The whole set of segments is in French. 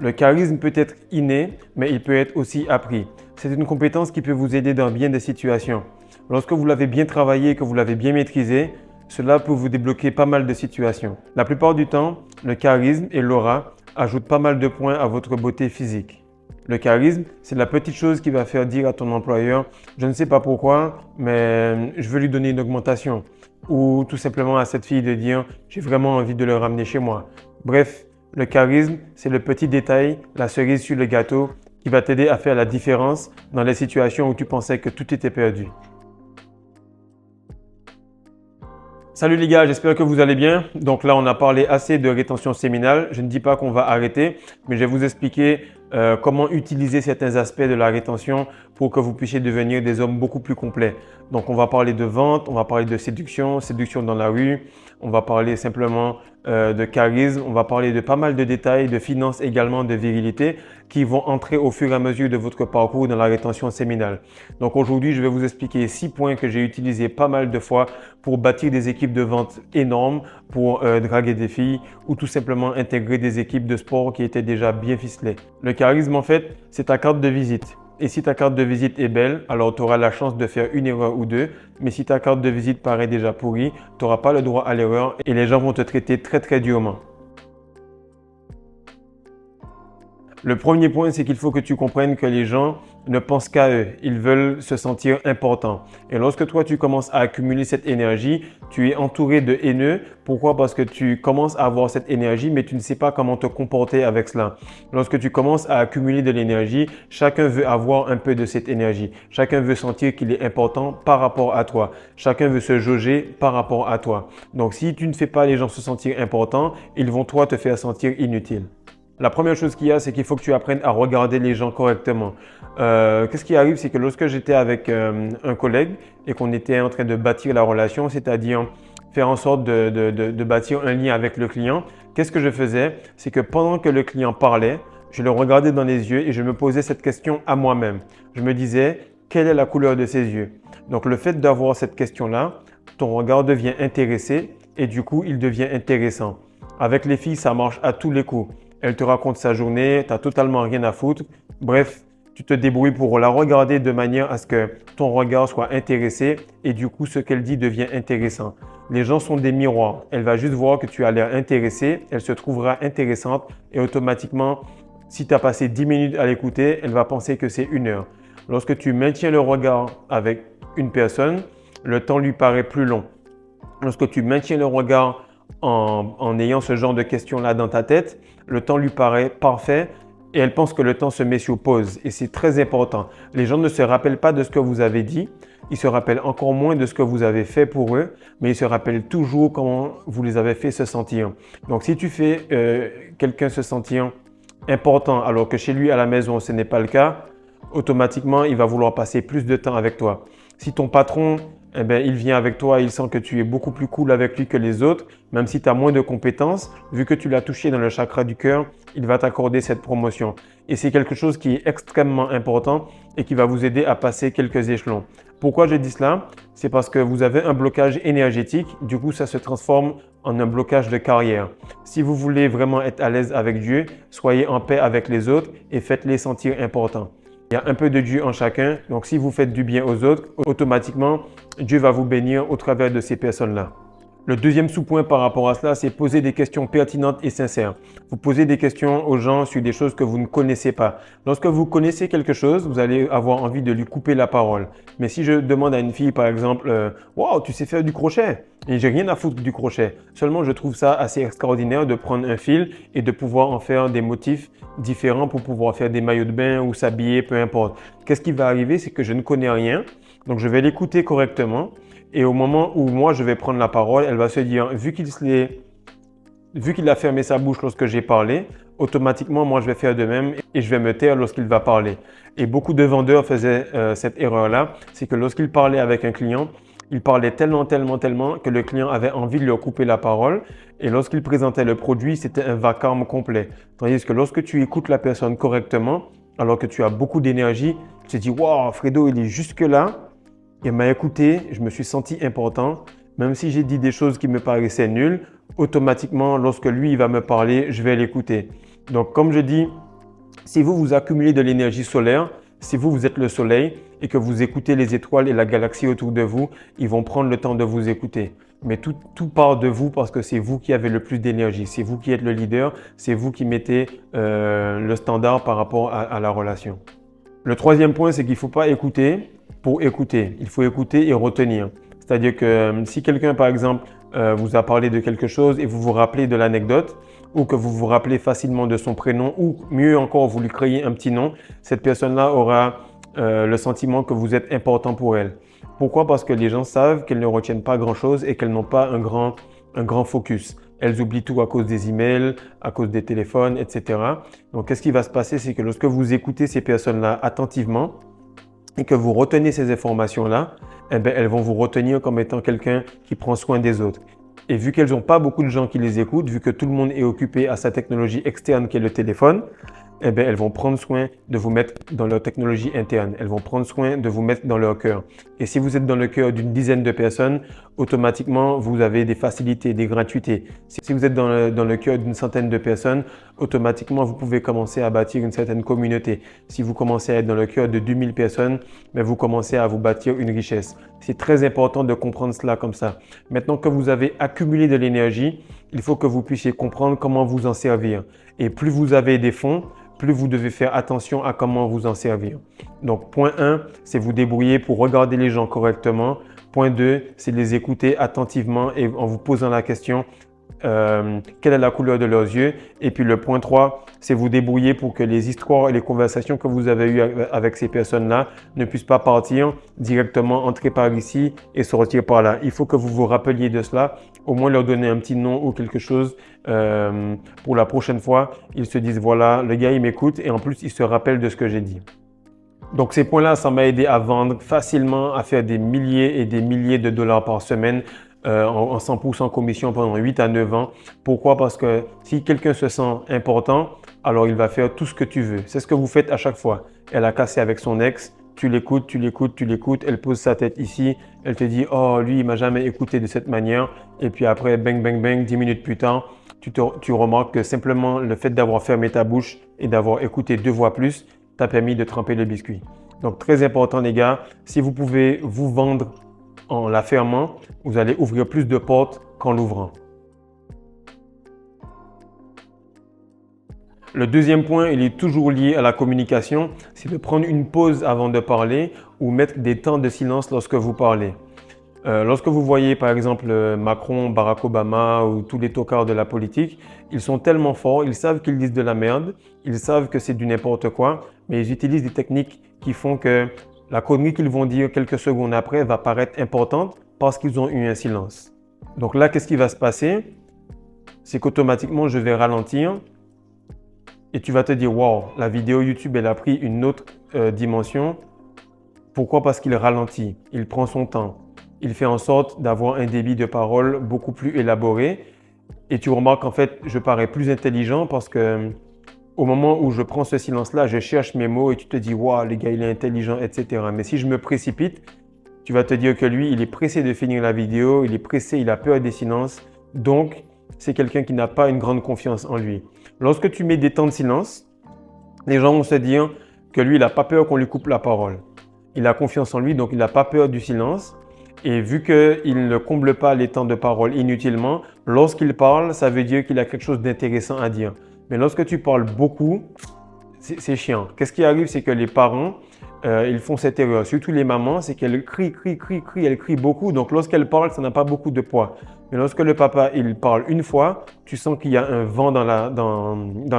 Le charisme peut être inné, mais il peut être aussi appris. C'est une compétence qui peut vous aider dans bien des situations. Lorsque vous l'avez bien travaillé et que vous l'avez bien maîtrisé, cela peut vous débloquer pas mal de situations. La plupart du temps, le charisme et l'aura ajoutent pas mal de points à votre beauté physique. Le charisme, c'est la petite chose qui va faire dire à ton employeur « je ne sais pas pourquoi, mais je veux lui donner une augmentation ». Ou tout simplement à cette fille de dire « j'ai vraiment envie de le ramener chez moi ». Bref, le charisme, c'est le petit détail, la cerise sur le gâteau qui va t'aider à faire la différence dans les situations où tu pensais que tout était perdu. Salut les gars, j'espère que vous allez bien. Donc là, on a parlé assez de rétention séminale. Je ne dis pas qu'on va arrêter, mais je vais vous expliquer comment utiliser certains aspects de la rétention pour que vous puissiez devenir des hommes beaucoup plus complets. Donc on va parler de vente, on va parler de séduction, séduction dans la rue, on va parler simplement de charisme, on va parler de pas mal de détails, de finances également, de virilité qui vont entrer au fur et à mesure de votre parcours dans la rétention séminale. Donc aujourd'hui, je vais vous expliquer 6 points que j'ai utilisés pas mal de fois pour bâtir des équipes de vente énormes, pour draguer des filles ou tout simplement intégrer des équipes de sport qui étaient déjà bien ficelées. Le charisme, en fait, c'est ta carte de visite. Et si ta carte de visite est belle, alors tu auras la chance de faire une erreur ou deux. Mais si ta carte de visite paraît déjà pourrie, tu n'auras pas le droit à l'erreur et les gens vont te traiter très durement. Le premier point, c'est qu'il faut que tu comprennes que les gens ne pensent qu'à eux. Ils veulent se sentir importants. Et lorsque toi, tu commences à accumuler cette énergie, tu es entouré de haineux. Pourquoi? Parce que tu commences à avoir cette énergie, mais tu ne sais pas comment te comporter avec cela. Lorsque tu commences à accumuler de l'énergie, chacun veut avoir un peu de cette énergie. Chacun veut sentir qu'il est important par rapport à toi. Chacun veut se jauger par rapport à toi. Donc, si tu ne fais pas les gens se sentir importants, ils vont toi te faire sentir inutile. La première chose qu'il y a, c'est qu'il faut que tu apprennes à regarder les gens correctement. Qu'est-ce qui arrive, c'est que lorsque j'étais avec un collègue et qu'on était en train de bâtir la relation, c'est-à-dire faire en sorte de bâtir un lien avec le client, qu'est-ce que je faisais? C'est que pendant que le client parlait, je le regardais dans les yeux et je me posais cette question à moi-même. Je me disais, quelle est la couleur de ses yeux? Donc le fait d'avoir cette question-là, ton regard devient intéressé et du coup, il devient intéressant. Avec les filles, ça marche à tous les coups. Elle te raconte sa journée, tu n'as totalement rien à foutre. Bref, tu te débrouilles pour la regarder de manière à ce que ton regard soit intéressé et du coup, ce qu'elle dit devient intéressant. Les gens sont des miroirs. Elle va juste voir que tu as l'air intéressé, elle se trouvera intéressante et automatiquement, si tu as passé 10 minutes à l'écouter, elle va penser que c'est 1 heure. Lorsque tu maintiens le regard avec une personne, le temps lui paraît plus long. Lorsque tu maintiens le regard en ayant ce genre de questions-là dans ta tête, le temps lui paraît parfait et elle pense que le temps se met sur pause. Et c'est très important. Les gens ne se rappellent pas de ce que vous avez dit, ils se rappellent encore moins de ce que vous avez fait pour eux, mais ils se rappellent toujours comment vous les avez fait se sentir. Donc si tu fais quelqu'un se sentir important alors que chez lui à la maison ce n'est pas le cas, automatiquement il va vouloir passer plus de temps avec toi. Si ton patron il vient avec toi, il sent que tu es beaucoup plus cool avec lui que les autres, même si tu as moins de compétences, vu que tu l'as touché dans le chakra du cœur, il va t'accorder cette promotion. Et c'est quelque chose qui est extrêmement important et qui va vous aider à passer quelques échelons. Pourquoi je dis cela? C'est parce que vous avez un blocage énergétique, du coup ça se transforme en un blocage de carrière. Si vous voulez vraiment être à l'aise avec Dieu, soyez en paix avec les autres et faites-les sentir importants. Il y a un peu de Dieu en chacun, donc si vous faites du bien aux autres, automatiquement, Dieu va vous bénir au travers de ces personnes-là. Le deuxième sous-point par rapport à cela, c'est poser des questions pertinentes et sincères. Vous posez des questions aux gens sur des choses que vous ne connaissez pas. Lorsque vous connaissez quelque chose, vous allez avoir envie de lui couper la parole. Mais si je demande à une fille, par exemple, « Wow, tu sais faire du crochet ?» Et j'ai rien à foutre du crochet. Seulement, je trouve ça assez extraordinaire de prendre un fil et de pouvoir en faire des motifs différents pour pouvoir faire des maillots de bain ou s'habiller, peu importe. Qu'est-ce qui va arriver? C'est que je ne connais rien. Donc, je vais l'écouter correctement. Et au moment où moi, je vais prendre la parole, elle va se dire, vu qu'il a fermé sa bouche lorsque j'ai parlé, automatiquement, moi, je vais faire de même et je vais me taire lorsqu'il va parler. Et beaucoup de vendeurs faisaient cette erreur-là, c'est que lorsqu'ils parlaient avec un client, ils parlaient tellement que le client avait envie de leur couper la parole. Et lorsqu'il présentait le produit, c'était un vacarme complet. Tandis que lorsque tu écoutes la personne correctement, alors que tu as beaucoup d'énergie, tu te dis, waouh, Fredo, il est jusque là. Il m'a écouté, je me suis senti important. Même si j'ai dit des choses qui me paraissaient nulles, automatiquement, lorsque lui il va me parler, je vais l'écouter. Donc, comme je dis, si vous accumulez de l'énergie solaire, si vous êtes le soleil et que vous écoutez les étoiles et la galaxie autour de vous, ils vont prendre le temps de vous écouter. Mais tout part de vous parce que c'est vous qui avez le plus d'énergie, c'est vous qui êtes le leader, c'est vous qui mettez le standard par rapport à la relation. Le troisième point, c'est qu'il ne faut pas écouter pour écouter. Il faut écouter et retenir. C'est-à-dire que si quelqu'un, par exemple, vous a parlé de quelque chose et vous vous rappelez de l'anecdote, ou que vous vous rappelez facilement de son prénom, ou mieux encore, vous lui créez un petit nom, cette personne-là aura le sentiment que vous êtes important pour elle. Pourquoi? Parce que les gens savent qu'elles ne retiennent pas grand-chose et qu'elles n'ont pas un grand focus. Elles oublient tout à cause des emails, à cause des téléphones, etc. Donc, qu'est-ce qui va se passer? C'est que lorsque vous écoutez ces personnes-là attentivement et que vous retenez ces informations-là, eh bien, elles vont vous retenir comme étant quelqu'un qui prend soin des autres. Et vu qu'elles n'ont pas beaucoup de gens qui les écoutent, vu que tout le monde est occupé à sa technologie externe qui est le téléphone, eh bien, elles vont prendre soin de vous mettre dans leur technologie interne. Elles vont prendre soin de vous mettre dans leur cœur. Et si vous êtes dans le cœur d'une dizaine de personnes, automatiquement, vous avez des facilités, des gratuités. Si vous êtes dans le cœur d'une centaine de personnes, automatiquement, vous pouvez commencer à bâtir une certaine communauté. Si vous commencez à être dans le cœur de 2000 personnes, bien, vous commencez à vous bâtir une richesse. C'est très important de comprendre cela comme ça. Maintenant que vous avez accumulé de l'énergie, il faut que vous puissiez comprendre comment vous en servir. Et plus vous avez des fonds, plus vous devez faire attention à comment vous en servir. Donc, point 1, c'est vous débrouiller pour regarder les gens correctement. Point 2, c'est les écouter attentivement et en vous posant la question quelle est la couleur de leurs yeux. Et puis le point 3, c'est vous débrouiller pour que les histoires et les conversations que vous avez eues avec ces personnes-là ne puissent pas partir directement, entrer par ici et sortir par là. Il faut que vous vous rappeliez de cela, au moins leur donner un petit nom ou quelque chose pour la prochaine fois. Ils se disent voilà, le gars il m'écoute et en plus il se rappelle de ce que j'ai dit. Donc ces points-là, ça m'a aidé à vendre facilement, à faire des milliers et des milliers de dollars par semaine en 100% commission pendant 8 à 9 ans. Pourquoi? Parce que si quelqu'un se sent important, alors il va faire tout ce que tu veux. C'est ce que vous faites à chaque fois. Elle a cassé avec son ex, tu l'écoutes, tu l'écoutes, tu l'écoutes, elle pose sa tête ici, elle te dit « Oh, lui, il m'a jamais écouté de cette manière » et puis après, bang, bang, bang, 10 minutes plus tard, tu remarques que simplement le fait d'avoir fermé ta bouche et d'avoir écouté 2 fois plus t'a permis de tremper le biscuit. Donc, très important les gars, si vous pouvez vous vendre en la fermant, vous allez ouvrir plus de portes qu'en l'ouvrant. Le deuxième point, il est toujours lié à la communication, c'est de prendre une pause avant de parler ou mettre des temps de silence lorsque vous parlez. Lorsque vous voyez par exemple Macron, Barack Obama ou tous les tocards de la politique, ils sont tellement forts, ils savent qu'ils disent de la merde, ils savent que c'est du n'importe quoi, mais ils utilisent des techniques qui font que la connerie qu'ils vont dire quelques secondes après va paraître importante parce qu'ils ont eu un silence. Donc là, qu'est-ce qui va se passer? C'est qu'automatiquement, je vais ralentir et tu vas te dire « Wow, la vidéo YouTube, elle a pris une autre dimension. » Pourquoi? Parce qu'il ralentit, il prend son temps. Il fait en sorte d'avoir un débit de parole beaucoup plus élaboré. Et tu remarques en fait, je parais plus intelligent parce que au moment où je prends ce silence-là, je cherche mes mots et tu te dis « Waouh, le gars, il est intelligent, etc. » Mais si je me précipite, tu vas te dire que lui, il est pressé de finir la vidéo, il est pressé, il a peur des silences. Donc, c'est quelqu'un qui n'a pas une grande confiance en lui. Lorsque tu mets des temps de silence, les gens vont se dire que lui, il n'a pas peur qu'on lui coupe la parole. Il a confiance en lui, donc il n'a pas peur du silence. Et vu qu'il ne comble pas les temps de parole inutilement, lorsqu'il parle, ça veut dire qu'il a quelque chose d'intéressant à dire. Mais lorsque tu parles beaucoup, c'est chiant. Qu'est-ce qui arrive? C'est que les parents, ils font cette erreur. Surtout les mamans, c'est qu'elles crient, elles crient beaucoup. Donc lorsqu'elles parlent, ça n'a pas beaucoup de poids. Mais lorsque le papa, il parle une fois, tu sens qu'il y a un vent dans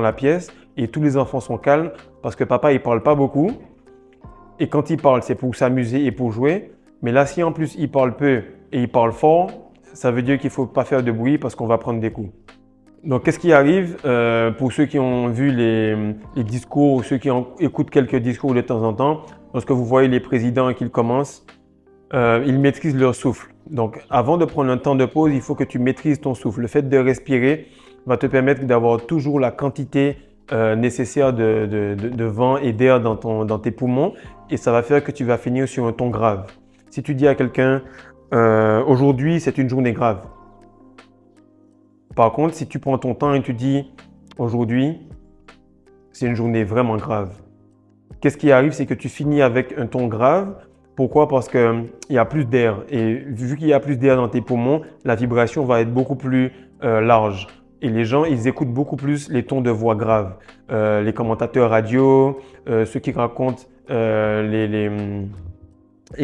la pièce et tous les enfants sont calmes parce que papa, il parle pas beaucoup. Et quand il parle, c'est pour s'amuser et pour jouer. Mais là, si en plus il parle peu et il parle fort, ça veut dire qu'il ne faut pas faire de bruit parce qu'on va prendre des coups. Donc, qu'est-ce qui arrive pour ceux qui ont vu les discours ou ceux qui écoutent quelques discours de temps en temps, lorsque vous voyez les présidents et qu'ils commencent, ils maîtrisent leur souffle. Donc, avant de prendre un temps de pause, il faut que tu maîtrises ton souffle. Le fait de respirer va te permettre d'avoir toujours la quantité nécessaire de vent et d'air dans tes poumons et ça va faire que tu vas finir sur un ton grave. Si tu dis à quelqu'un aujourd'hui c'est une journée grave. Par contre, si tu prends ton temps et tu dis aujourd'hui c'est une journée vraiment grave. Qu'est-ce qui arrive, c'est que tu finis avec un ton grave. Pourquoi? Parce qu'il y a plus d'air. Et vu qu'il y a plus d'air dans tes poumons, la vibration va être beaucoup plus large. Et les gens, ils écoutent beaucoup plus les tons de voix graves. Les commentateurs radio, ceux qui racontent les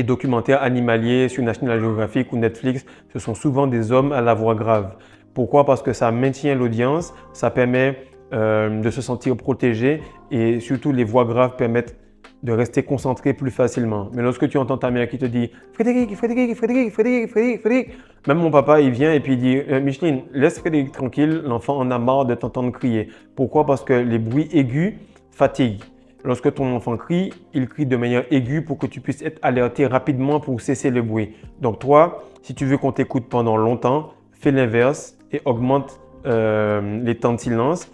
documentaires animaliers sur National Geographic ou Netflix, ce sont souvent des hommes à la voix grave. Pourquoi? Parce que ça maintient l'audience, ça permet de se sentir protégé et surtout les voix graves permettent de rester concentré plus facilement. Mais lorsque tu entends ta mère qui te dit « Frédéric, Frédéric, Frédéric, Frédéric, Frédéric, Frédéric », même mon papa, il vient et puis il dit « Micheline, laisse Frédéric tranquille, l'enfant en a marre de t'entendre crier. » Pourquoi? Parce que les bruits aigus fatiguent. Lorsque ton enfant crie, il crie de manière aiguë pour que tu puisses être alerté rapidement pour cesser le bruit. Donc toi, si tu veux qu'on t'écoute pendant longtemps, fais l'inverse et augmente les temps de silence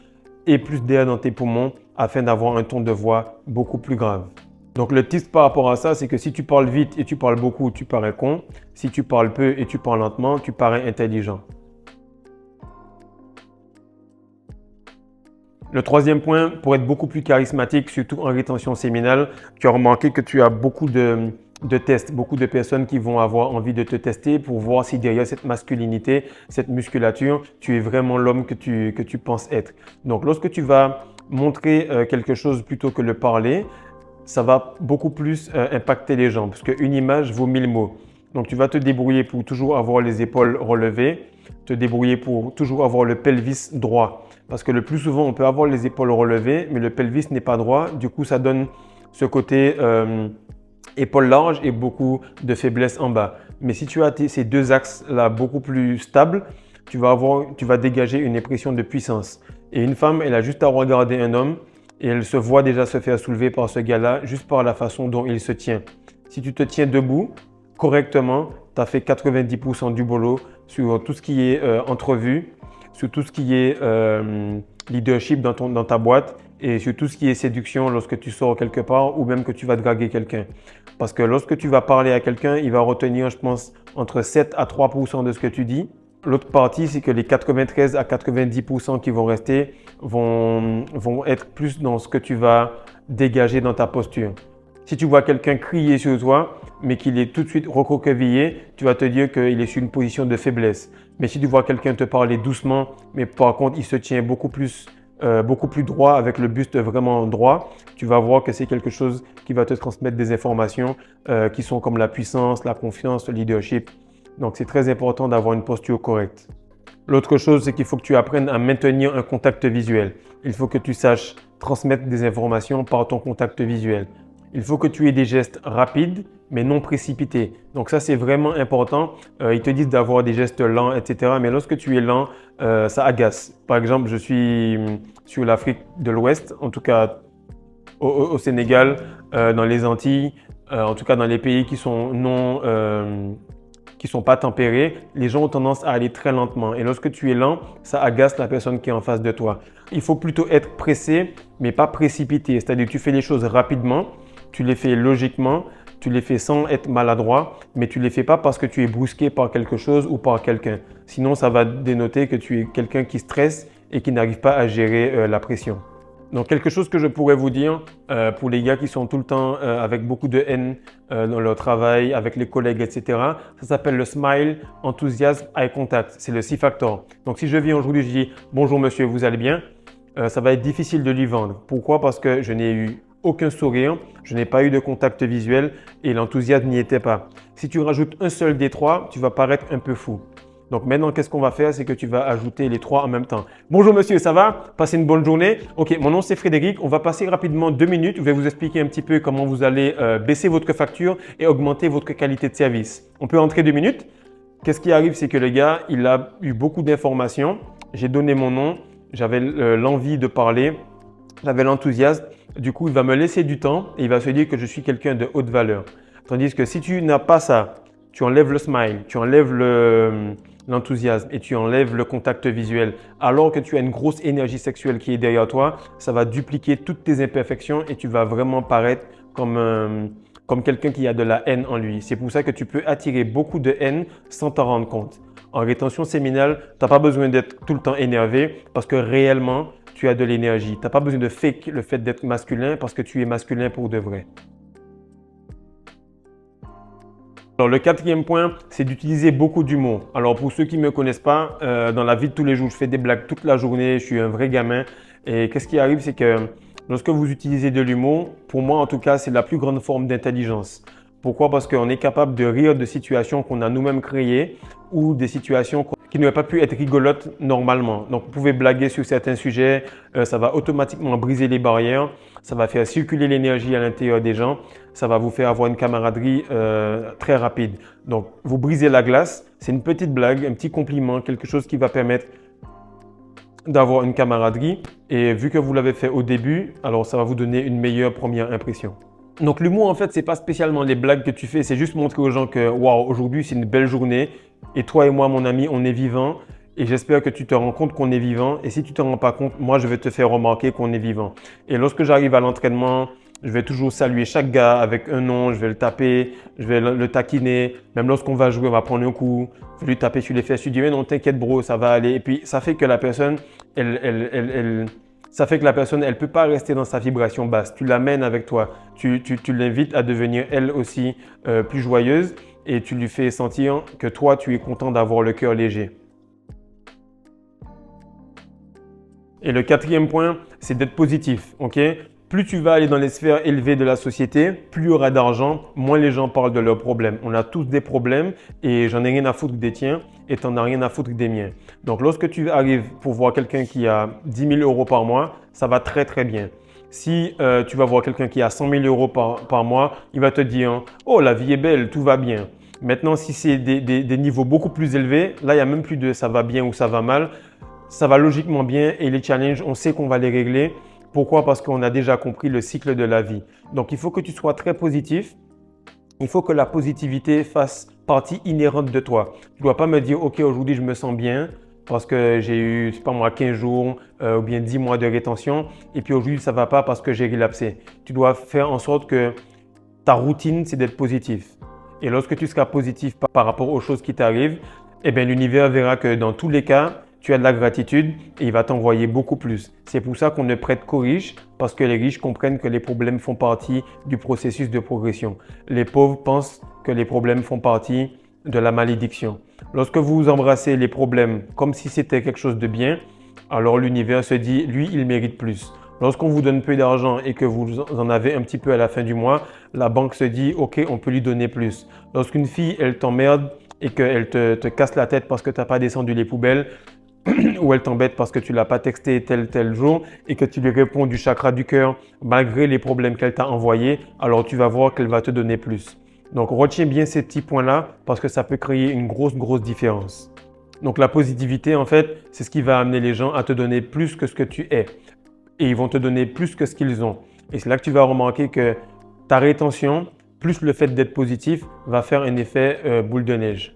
et plus d'air dans tes poumons afin d'avoir un ton de voix beaucoup plus grave. Donc le tips par rapport à ça, c'est que si tu parles vite et tu parles beaucoup, tu parais con. Si tu parles peu et tu parles lentement, tu parais intelligent. Le troisième point, pour être beaucoup plus charismatique, surtout en rétention séminale, tu as remarqué que tu as beaucoup de tests, beaucoup de personnes qui vont avoir envie de te tester pour voir si derrière cette masculinité, cette musculature, tu es vraiment l'homme que tu penses être. Donc lorsque tu vas montrer quelque chose plutôt que le parler, ça va beaucoup plus impacter les gens parce qu'une image vaut 1000 mots. Donc tu vas te débrouiller pour toujours avoir les épaules relevées, te débrouiller pour toujours avoir le pelvis droit. Parce que le plus souvent, on peut avoir les épaules relevées, mais le pelvis n'est pas droit. Du coup, ça donne ce côté épaules larges et beaucoup de faiblesse en bas. Mais si tu as ces deux axes-là beaucoup plus stables, tu vas dégager une impression de puissance. Et une femme, elle a juste à regarder un homme et elle se voit déjà se faire soulever par ce gars-là, juste par la façon dont il se tient. Si tu te tiens debout correctement, tu as fait 90% du boulot sur tout ce qui est entrevue, sur tout ce qui est leadership dans ta boîte et sur tout ce qui est séduction lorsque tu sors quelque part ou même que tu vas draguer quelqu'un. Parce que lorsque tu vas parler à quelqu'un, il va retenir, je pense, entre 7 à 3% de ce que tu dis. L'autre partie, c'est que les 93 à 90% qui vont rester vont être plus dans ce que tu vas dégager dans ta posture. Si tu vois quelqu'un crier sur toi, mais qu'il est tout de suite recroquevillé, tu vas te dire qu'il est sur une position de faiblesse. Mais si tu vois quelqu'un te parler doucement, mais par contre il se tient beaucoup plus droit avec le buste vraiment droit, tu vas voir que c'est quelque chose qui va te transmettre des informations qui sont comme la puissance, la confiance, le leadership. Donc c'est très important d'avoir une posture correcte. L'autre chose, c'est qu'il faut que tu apprennes à maintenir un contact visuel. Il faut que tu saches transmettre des informations par ton contact visuel. Il faut que tu aies des gestes rapides, mais non précipités. Donc ça, c'est vraiment important. Ils te disent d'avoir des gestes lents, etc. Mais lorsque tu es lent, ça agace. Par exemple, je suis sur l'Afrique de l'Ouest, en tout cas au Sénégal, dans les Antilles, en tout cas dans les pays qui sont pas tempérés, les gens ont tendance à aller très lentement. Et lorsque tu es lent, ça agace la personne qui est en face de toi. Il faut plutôt être pressé, mais pas précipité. C'est-à-dire que tu fais les choses rapidement, tu les fais logiquement, tu les fais sans être maladroit, mais tu ne les fais pas parce que tu es brusqué par quelque chose ou par quelqu'un. Sinon, ça va dénoter que tu es quelqu'un qui stresse et qui n'arrive pas à gérer la pression. Donc, quelque chose que je pourrais vous dire pour les gars qui sont tout le temps avec beaucoup de haine dans leur travail, avec les collègues, etc. Ça s'appelle le smile, enthousiasme, eye contact. C'est le C-factor. Donc, si je viens aujourd'hui, je dis « Bonjour monsieur, vous allez bien ?» Ça va être difficile de lui vendre. Pourquoi? Parce que je n'ai eu aucun sourire, je n'ai pas eu de contact visuel et l'enthousiasme n'y était pas. Si tu rajoutes un seul des trois, tu vas paraître un peu fou. Donc maintenant, qu'est-ce qu'on va faire? C'est que tu vas ajouter les trois en même temps. Bonjour monsieur, ça va? Passez une bonne journée. Ok, mon nom c'est Frédéric. On va passer rapidement 2 minutes. Je vais vous expliquer un petit peu comment vous allez baisser votre facture et augmenter votre qualité de service. On peut entrer 2 minutes. Qu'est-ce qui arrive? C'est que le gars, il a eu beaucoup d'informations. J'ai donné mon nom. J'avais l'envie de parler. J'avais l'enthousiasme. Du coup, il va me laisser du temps et il va se dire que je suis quelqu'un de haute valeur. Tandis que si tu n'as pas ça, tu enlèves le smile, tu enlèves l'enthousiasme et tu enlèves le contact visuel, alors que tu as une grosse énergie sexuelle qui est derrière toi, ça va dupliquer toutes tes imperfections et tu vas vraiment paraître comme quelqu'un qui a de la haine en lui. C'est pour ça que tu peux attirer beaucoup de haine sans t'en rendre compte. En rétention séminale, tu n'as pas besoin d'être tout le temps énervé parce que réellement, tu as de l'énergie. Tu n'as pas besoin de fake le fait d'être masculin parce que tu es masculin pour de vrai. Alors, le quatrième point, c'est d'utiliser beaucoup d'humour. Alors, pour ceux qui ne me connaissent pas, dans la vie de tous les jours, je fais des blagues toute la journée, je suis un vrai gamin. Et qu'est-ce qui arrive, c'est que lorsque vous utilisez de l'humour, pour moi en tout cas, c'est la plus grande forme d'intelligence. Pourquoi? Parce qu'on est capable de rire de situations qu'on a nous-mêmes créées ou des situations qui n'auraient pas pu être rigolotes normalement. Donc, vous pouvez blaguer sur certains sujets, ça va automatiquement briser les barrières, ça va faire circuler l'énergie à l'intérieur des gens, ça va vous faire avoir une camaraderie très rapide. Donc, vous brisez la glace, c'est une petite blague, un petit compliment, quelque chose qui va permettre d'avoir une camaraderie. Et vu que vous l'avez fait au début, alors ça va vous donner une meilleure première impression. Donc l'humour en fait, c'est pas spécialement les blagues que tu fais, c'est juste montrer aux gens que waouh, aujourd'hui c'est une belle journée et toi et moi mon ami, on est vivant et j'espère que tu te rends compte qu'on est vivant et si tu te rends pas compte, moi je vais te faire remarquer qu'on est vivant. Et lorsque j'arrive à l'entraînement, je vais toujours saluer chaque gars avec un nom, je vais le taper, je vais le taquiner, même lorsqu'on va jouer, on va prendre un coup, je vais lui taper sur les fesses, je lui dis mais non t'inquiète bro, ça va aller et puis ça fait que la personne, elle ne peut pas rester dans sa vibration basse. Tu l'amènes avec toi. Tu l'invites à devenir elle aussi plus joyeuse et tu lui fais sentir que toi, tu es content d'avoir le cœur léger. Et le quatrième point, c'est d'être positif. Okay? Plus tu vas aller dans les sphères élevées de la société, plus il y aura d'argent, moins les gens parlent de leurs problèmes. On a tous des problèmes et j'en ai rien à foutre des tiens et tu n'en as rien à foutre des miens. Donc, lorsque tu arrives pour voir quelqu'un qui a 10 000 € par mois, ça va très très bien. Si tu vas voir quelqu'un qui a 100 000 € par mois, il va te dire « Oh, la vie est belle, tout va bien ». Maintenant, si c'est des niveaux beaucoup plus élevés, là, il n'y a même plus de « ça va bien » ou « ça va mal ». Ça va logiquement bien et les challenges, on sait qu'on va les régler. Pourquoi? Parce qu'on a déjà compris le cycle de la vie. Donc, il faut que tu sois très positif. Il faut que la positivité fasse partie inhérente de toi. Tu ne dois pas me dire « Ok, aujourd'hui, je me sens bien parce que j'ai eu, je sais pas moi, 15 jours ou bien 10 mois de rétention et puis aujourd'hui, ça ne va pas parce que j'ai relapsé. » Tu dois faire en sorte que ta routine, c'est d'être positif. Et lorsque tu seras positif par rapport aux choses qui t'arrivent, eh bien, l'univers verra que dans tous les cas, tu as de la gratitude et il va t'envoyer beaucoup plus. C'est pour ça qu'on ne prête qu'aux riches parce que les riches comprennent que les problèmes font partie du processus de progression. Les pauvres pensent que les problèmes font partie de la malédiction. Lorsque vous embrassez les problèmes comme si c'était quelque chose de bien, alors l'univers se dit, lui, il mérite plus. Lorsqu'on vous donne peu d'argent et que vous en avez un petit peu à la fin du mois, la banque se dit, ok, on peut lui donner plus. Lorsqu'une fille, elle t'emmerde et qu'elle te casse la tête parce que tu n'as pas descendu les poubelles, ou elle t'embête parce que tu ne l'as pas texté tel jour et que tu lui réponds du chakra du cœur malgré les problèmes qu'elle t'a envoyés, alors tu vas voir qu'elle va te donner plus. Donc, retiens bien ces petits points-là parce que ça peut créer une grosse différence. Donc, la positivité, en fait, c'est ce qui va amener les gens à te donner plus que ce que tu es et ils vont te donner plus que ce qu'ils ont. Et c'est là que tu vas remarquer que ta rétention, plus le fait d'être positif, va faire un effet boule de neige.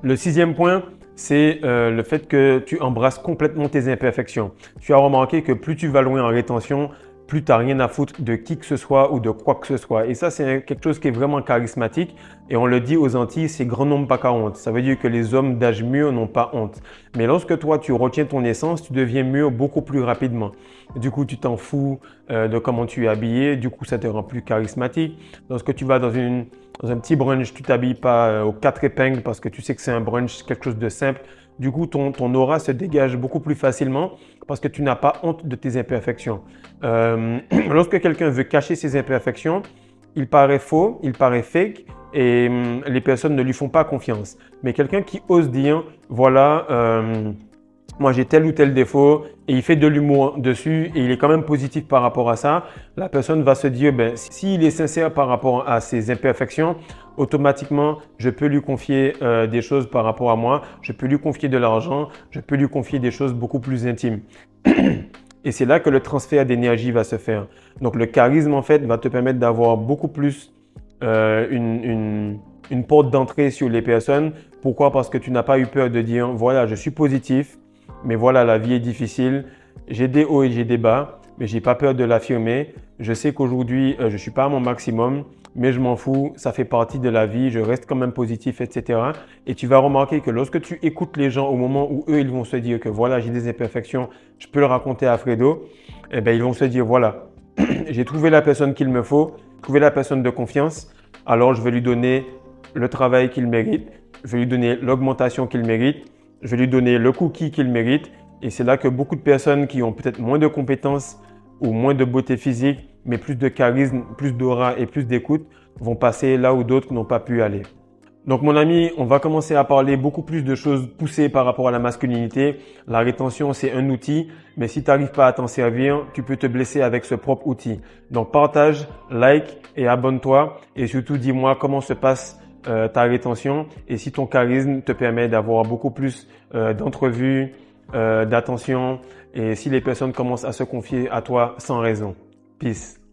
Le sixième point, c'est le fait que tu embrasses complètement tes imperfections. Tu as remarqué que plus tu vas loin en rétention, plus tu n'as rien à foutre de qui que ce soit ou de quoi que ce soit. Et ça, c'est quelque chose qui est vraiment charismatique. Et on le dit aux Antilles, c'est grand nombre pas qu'à honte. Ça veut dire que les hommes d'âge mûr n'ont pas honte. Mais lorsque toi, tu retiens ton essence, tu deviens mûr beaucoup plus rapidement. Du coup, tu t'en fous de comment tu es habillé. Du coup, ça te rend plus charismatique. Lorsque tu vas dans un petit brunch, tu ne t'habilles pas aux 4 épingles parce que tu sais que c'est un brunch, quelque chose de simple. Du coup, ton aura se dégage beaucoup plus facilement parce que tu n'as pas honte de tes imperfections. Lorsque quelqu'un veut cacher ses imperfections, il paraît faux, il paraît fake et les personnes ne lui font pas confiance. Mais quelqu'un qui ose dire, voilà, moi j'ai tel ou tel défaut et il fait de l'humour dessus et il est quand même positif par rapport à ça, la personne va se dire, ben, s'il est sincère par rapport à ses imperfections, automatiquement, je peux lui confier des choses par rapport à moi, je peux lui confier de l'argent, je peux lui confier des choses beaucoup plus intimes. Et c'est là que le transfert d'énergie va se faire. Donc, le charisme, en fait, va te permettre d'avoir beaucoup plus une porte d'entrée sur les personnes. Pourquoi? Parce que tu n'as pas eu peur de dire, voilà, je suis positif, mais voilà, la vie est difficile, j'ai des hauts et j'ai des bas. mais j'ai pas peur de l'affirmer. Je sais qu'aujourd'hui, je suis pas à mon maximum, mais je m'en fous, ça fait partie de la vie, je reste quand même positif, etc. Et tu vas remarquer que lorsque tu écoutes les gens au moment où eux, ils vont se dire que voilà, j'ai des imperfections, je peux le raconter à Fredo, eh bien, ils vont se dire voilà, j'ai trouvé la personne qu'il me faut, trouvé la personne de confiance, alors je vais lui donner le travail qu'il mérite, je vais lui donner l'augmentation qu'il mérite, je vais lui donner le cookie qu'il mérite. Et c'est là que beaucoup de personnes qui ont peut-être moins de compétences ou moins de beauté physique, mais plus de charisme, plus d'aura et plus d'écoute, vont passer là où d'autres n'ont pas pu aller. Donc mon ami, on va commencer à parler beaucoup plus de choses poussées par rapport à la masculinité. La rétention, c'est un outil, mais si tu n'arrives pas à t'en servir, tu peux te blesser avec ce propre outil. Donc partage, like et abonne-toi et surtout dis-moi comment se passe ta rétention et si ton charisme te permet d'avoir beaucoup plus d'entrevues, d'attention et si les personnes commencent à se confier à toi sans raison. Peace.